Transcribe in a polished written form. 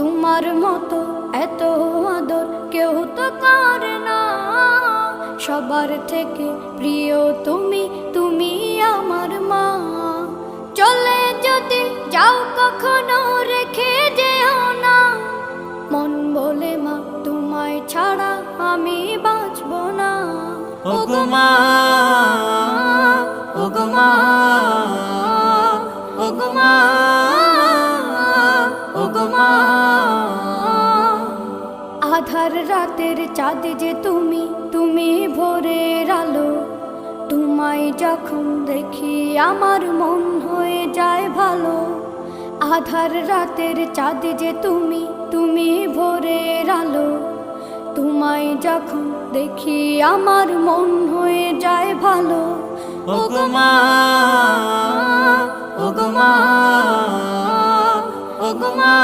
তোমার মতো এত আদর কেউ তো করে না। সবার থেকে প্রিয় তুমি, তুমি আমার মা। চলে যদি যাও কখনো রেখে যেও না, মন বলে মা তোমায় ছাড়া আমি বাঁচব না। ওগো মা, ওগো মা, ওগো মা, ওগো মা। আধার রাতের চাঁদ যে তুমি, তুমি ভোরের আলো। তোমায় যখন দেখি আমার মন হয়ে যায় ভালো। আধার রাতের চাঁদ যে তুমি, তুমি ভোরের আলো। তোমায় যখন দেখি আমার মন হয়ে যায় ভালো। ওগো মা, ওগো মা, ওগো মা।